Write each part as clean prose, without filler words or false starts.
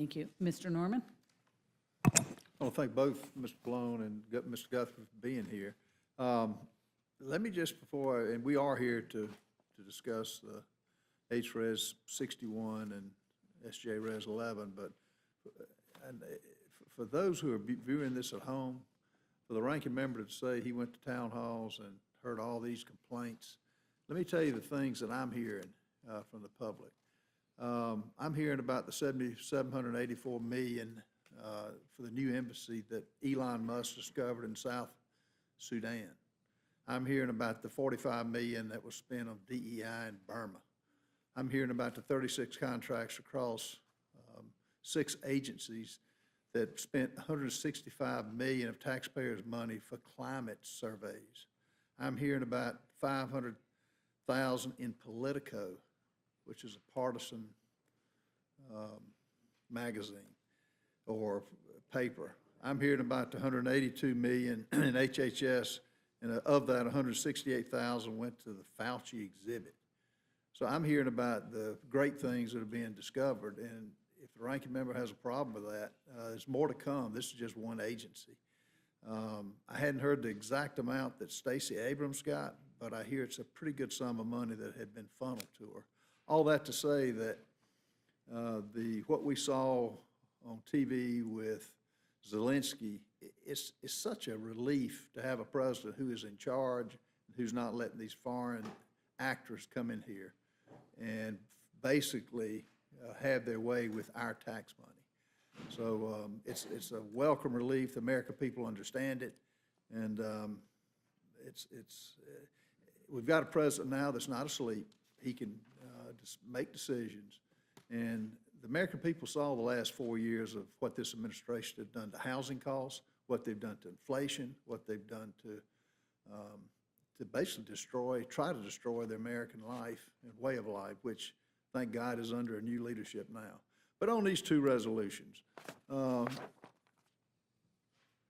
Thank you. Mr. Norman? I want to thank both Mr. Malone and Mr. Guthrie for being here. Let me just and we are here to discuss the HRES 61 and SJRES 11, but for those who are viewing this at home, for the ranking member to say he went to town halls and heard all these complaints, let me tell you the things that I'm hearing from the public. I'm hearing about the $784 million for the new embassy that Elon Musk discovered in South Sudan. I'm hearing about the $45 million that was spent on DEI in Burma. I'm hearing about the 36 contracts across 6 agencies that spent $165 million of taxpayers' money for climate surveys. I'm hearing about $500,000 in Politico, which is a partisan magazine or paper. I'm hearing about the $182 million in HHS, and of that, $168,000 went to the Fauci exhibit. So I'm hearing about the great things that are being discovered, and if the ranking member has a problem with that, there's more to come. This is just one agency. I hadn't heard the exact amount that Stacey Abrams got, but I hear it's a pretty good sum of money that had been funneled to her. All that to say that what we saw on TV with Zelensky, it's such a relief to have a president who is in charge, who's not letting these foreign actors come in here and basically have their way with our tax money. So it's a welcome relief. The American people understand it, and we've got a president now that's not asleep. He can just make decisions, and the American people saw the last 4 years of what this administration has done to housing costs, what they've done to inflation, what they've done to basically try to destroy the American life and way of life, which, thank God, is under a new leadership now. But on these 2 resolutions,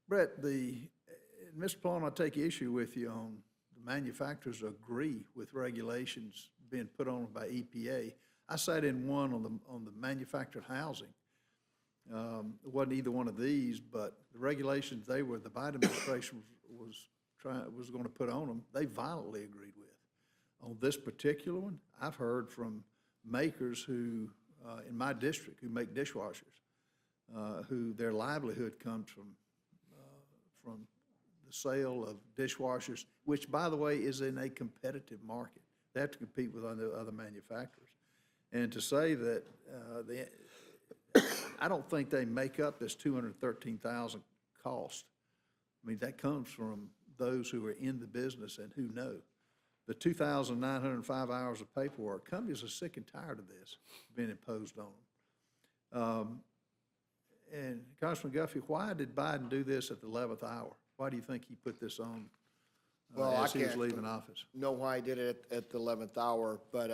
Brett, Mr. Plum, I take issue with you on the manufacturers agree with regulations being put on by EPA. I sat in one on the manufactured housing. It wasn't either one of these, but the regulations the Biden administration was going to put on them, they violently agreed with. On this particular one, I've heard from makers who, in my district, who make dishwashers, who their livelihood comes from the sale of dishwashers, which, by the way, is in a competitive market. They have to compete with other manufacturers. And to say that I don't think they make up this $213,000 cost. I mean, that comes from those who are in the business and who know. The 2,905 hours of paperwork, companies are sick and tired of this being imposed on them. And Congressman Guthrie, why did Biden do this at the 11th hour? Why do you think he put this on as he was leaving office? Know why he did it at the 11th hour, but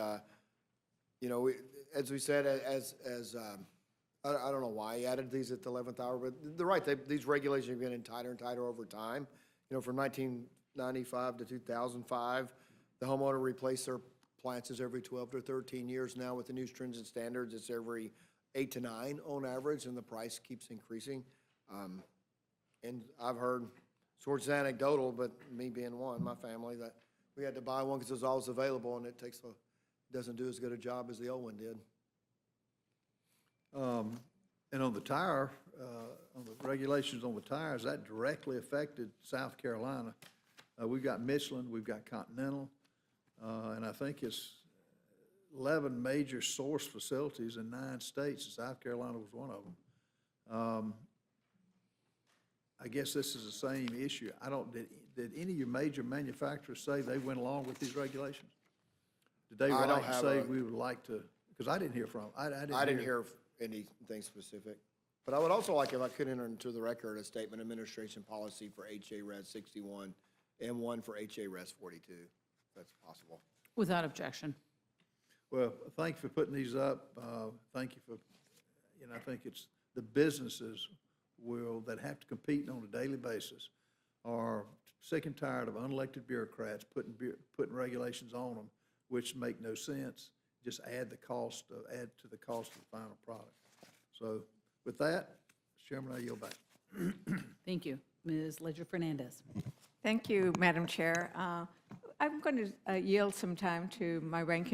you know, as we said, I don't know why he added these at the 11th hour, but they're right. These regulations are getting tighter and tighter over time. You know, from 1995 to 2005, the homeowner replaced their appliances every 12 to 13 years. Now with the new stringent standards, it's every 8 to 9 on average, and the price keeps increasing. And I've heard, sort of anecdotal, but me being one, my family, that we had to buy one because it was always available, and it doesn't do as good a job as the old one did. And on the tire, on the regulations on the tires, that directly affected South Carolina. We've got Michelin, we've got Continental, and I think it's 11 major source facilities in 9 states, and South Carolina was one of them. I guess this is the same issue. Did any of your major manufacturers say they went along with these regulations? Did they write and say we would like to? Because I didn't hear from them. I didn't hear anything specific. But I would also like, if I could enter into the record, a statement of administration policy for HA-RES 61 and one for HA-RES 42, if that's possible. Without objection. Well, thank you for putting these up. Thank you for, I think it's the businesses that have to compete on a daily basis are sick and tired of unelected bureaucrats putting regulations on them, which make no sense. Just add to the cost of the final product. So With that, Mr. Chairman, I yield back. Thank you. Ms. Ledger Fernandez. Thank you, Madam Chair. I'm going to yield some time to my ranking